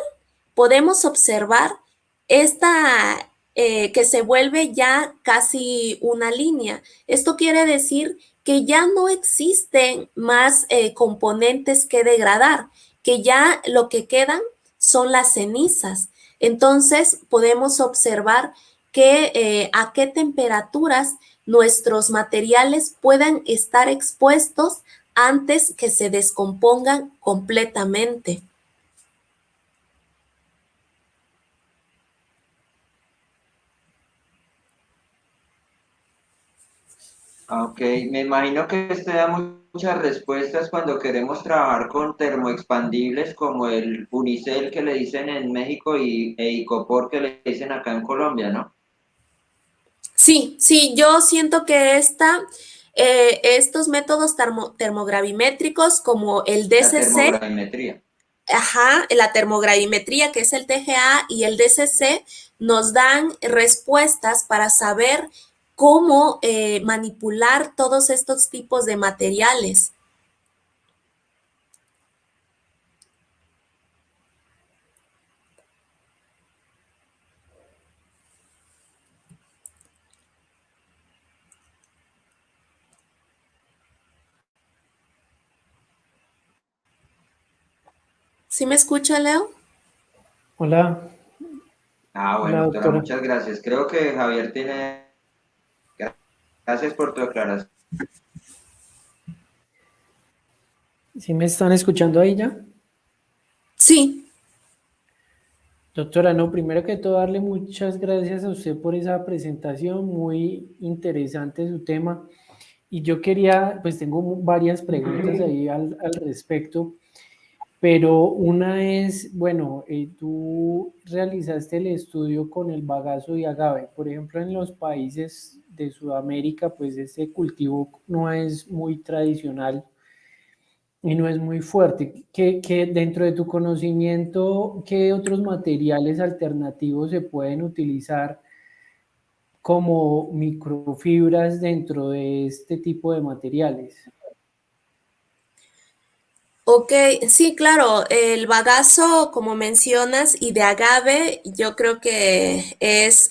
Speaker 2: podemos observar esta que se vuelve ya casi una línea. Esto quiere decir que ya no existen más componentes que degradar, que ya lo que quedan son las cenizas. Entonces podemos observar que a qué temperaturas nuestros materiales puedan estar expuestos antes que se descompongan completamente.
Speaker 1: Ok, me imagino que esto da muchas respuestas cuando queremos trabajar con termoexpandibles como el Unicel que le dicen en México e Icopor que le dicen acá en Colombia, ¿no?
Speaker 2: Sí, sí, yo siento que estos métodos termogravimétricos como el
Speaker 1: La
Speaker 2: DCC,
Speaker 1: termogravimetría.
Speaker 2: ajá, la termogravimetría que es el TGA y el DCC nos dan respuestas para saber cómo manipular todos estos tipos de materiales. ¿Sí me escucha, Leo?
Speaker 3: Hola,
Speaker 1: Ah,
Speaker 3: hola
Speaker 1: bueno, doctora,
Speaker 3: doctora.
Speaker 1: muchas gracias. Creo que Javier tiene... Gracias por tu aclaración.
Speaker 3: ¿Sí me están escuchando ahí ya?
Speaker 2: Sí.
Speaker 3: Doctora, no, primero que todo darle muchas gracias a usted por esa presentación, muy interesante su tema. Y yo quería, pues tengo varias preguntas ahí al respecto, pero una es, bueno, tú realizaste el estudio con el bagazo y agave. Por ejemplo, en los países de Sudamérica, pues ese cultivo no es muy tradicional y no es muy fuerte. ¿Qué dentro de tu conocimiento, qué otros materiales alternativos se pueden utilizar como microfibras dentro de este tipo de materiales?
Speaker 2: Ok, sí, claro, el bagazo, como mencionas, y de agave, yo creo que es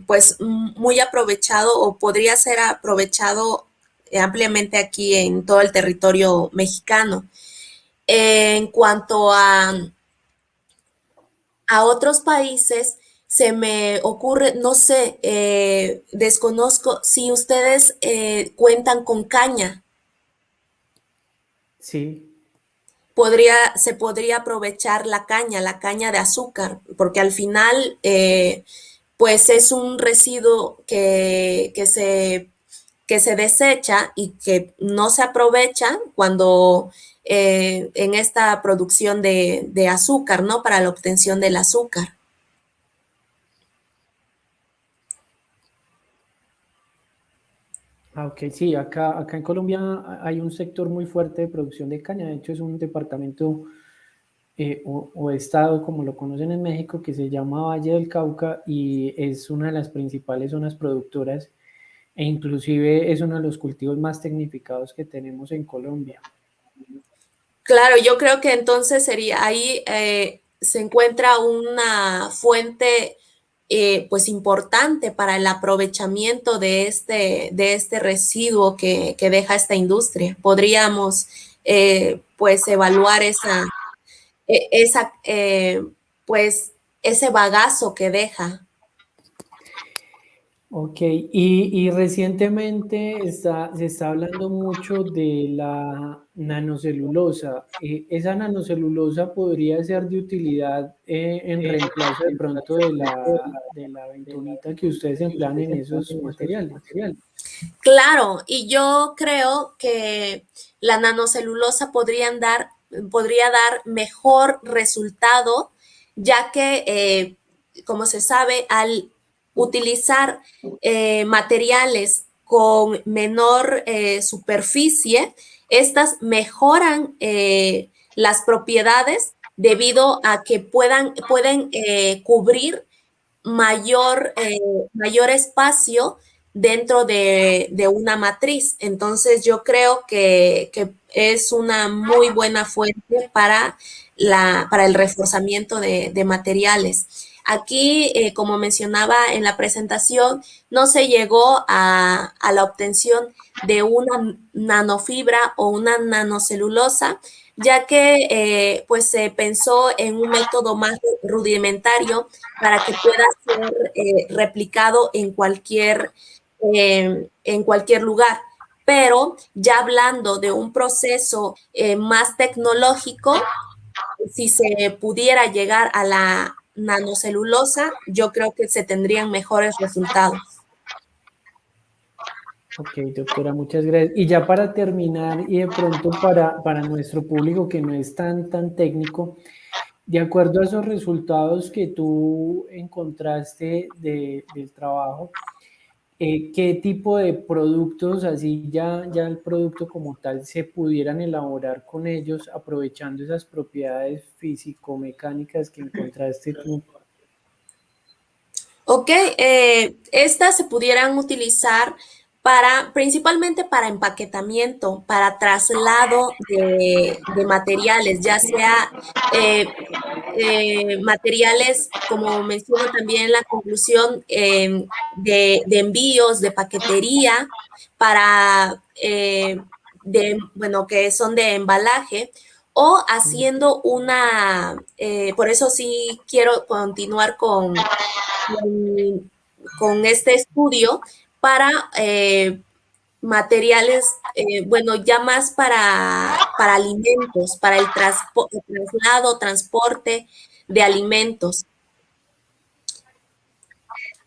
Speaker 2: pues muy aprovechado o podría ser aprovechado ampliamente aquí en todo el territorio mexicano. En cuanto a otros países, se me ocurre, no sé, desconozco si ustedes cuentan con caña.
Speaker 3: Sí,
Speaker 2: Se podría aprovechar la caña de azúcar, porque al final, pues es un residuo que se desecha y que no se aprovecha cuando en esta producción de azúcar, ¿no? Para la obtención del azúcar.
Speaker 3: ok, sí, acá en Colombia hay un sector muy fuerte de producción de caña. De hecho, es un departamento o estado, como lo conocen en México, que se llama Valle del Cauca y es una de las principales zonas productoras e inclusive es uno de los cultivos más tecnificados que tenemos en Colombia.
Speaker 2: Claro, yo creo que entonces sería ahí se encuentra una fuente pues importante para el aprovechamiento de este residuo que deja esta industria. Podríamos pues evaluar esa pues ese bagazo que deja.
Speaker 3: Ok, y recientemente se está hablando mucho de la nanocelulosa. ¿Esa nanocelulosa podría ser de utilidad en reemplazo de pronto de la bentonita que ustedes emplean en esos materiales?
Speaker 2: Claro, y yo creo que la nanocelulosa podría dar mejor resultado, ya que, como se sabe, al utilizar materiales con menor superficie, estas mejoran las propiedades debido a que pueden cubrir mayor espacio dentro de una matriz. Entonces yo creo que es una muy buena fuente para el reforzamiento de materiales. Aquí, como mencionaba en la presentación, no se llegó a la obtención de una nanofibra o una nanocelulosa, ya que pues se pensó en un método más rudimentario para que pueda ser replicado en cualquier lugar. Pero ya hablando de un proceso más tecnológico, si se pudiera llegar a la nanocelulosa, yo creo que se tendrían mejores resultados.
Speaker 3: Ok, doctora, muchas gracias. Y ya para terminar, y de pronto para nuestro público que no es tan técnico, de acuerdo a esos resultados que tú encontraste del trabajo, ¿qué tipo de productos, así ya el producto como tal, se pudieran elaborar con ellos, aprovechando esas propiedades físico-mecánicas que encontraste tú?
Speaker 2: Ok, estas se pudieran utilizar principalmente para empaquetamiento, para traslado de materiales, ya sea materiales, como menciono también en la conclusión, de envíos, de paquetería, bueno, que son de embalaje, o haciendo por eso sí quiero continuar con este estudio para materiales, bueno, ya más para alimentos, para el traslado, transporte de alimentos.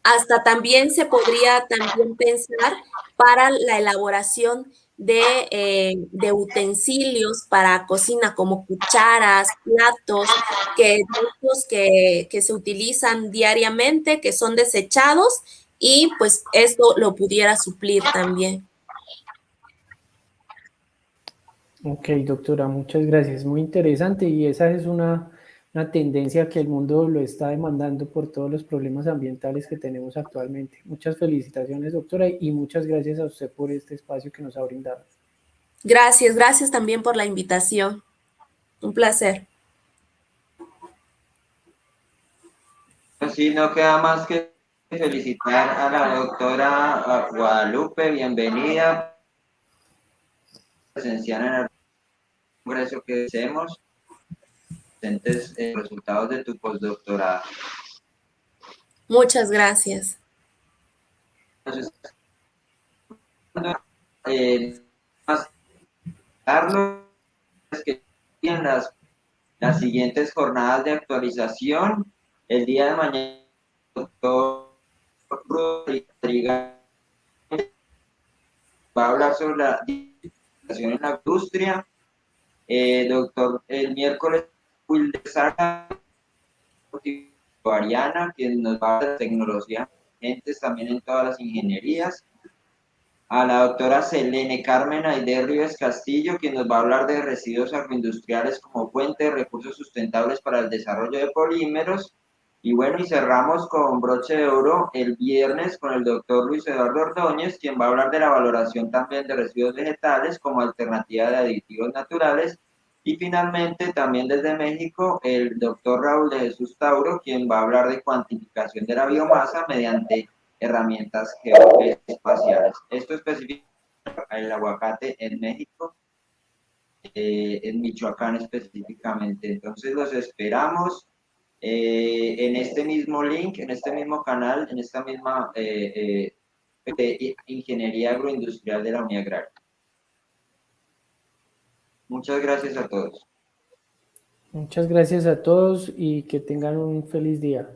Speaker 2: Hasta también se podría también pensar para la elaboración de utensilios para cocina, como cucharas, platos, que se utilizan diariamente, que son desechados, y pues esto lo pudiera suplir también.
Speaker 3: Ok, doctora, muchas gracias. Muy interesante y esa es una tendencia que el mundo lo está demandando por todos los problemas ambientales que tenemos actualmente. Muchas felicitaciones, doctora, y muchas gracias a usted por este espacio que nos ha brindado.
Speaker 2: Gracias, gracias también por la invitación. Un placer.
Speaker 1: Así no queda más que felicitar a la doctora Guadalupe, bienvenida, presenciar en el congreso que hacemos, presentes resultados de tu postdoctorado.
Speaker 2: Muchas gracias.
Speaker 1: Entonces, más Carlos, que en las siguientes jornadas de actualización, el día de mañana, el doctor Rodríguez va a hablar sobre la digitalización en la industria. Doctor, el miércoles, Wilder Sara, Ariana, quien nos va a dar tecnología, también en todas las ingenierías. A la doctora Selene Carmen Aide Ríos Castillo, quien nos va a hablar de residuos agroindustriales como fuente de recursos sustentables para el desarrollo de polímeros. Y bueno, y cerramos con broche de oro el viernes con el doctor Luis Eduardo Ordóñez, quien va a hablar de la valoración también de residuos vegetales como alternativa de aditivos naturales. Y finalmente, también desde México, el doctor Raúl de Jesús Tauro, quien va a hablar de cuantificación de la biomasa mediante herramientas geoespaciales. Esto específicamente el aguacate en México, en Michoacán específicamente. Entonces los esperamos en este mismo link, en este mismo canal, en esta misma Ingeniería Agroindustrial de la Unidad Agraria. Muchas gracias a todos.
Speaker 3: Muchas gracias a todos y que tengan un feliz día.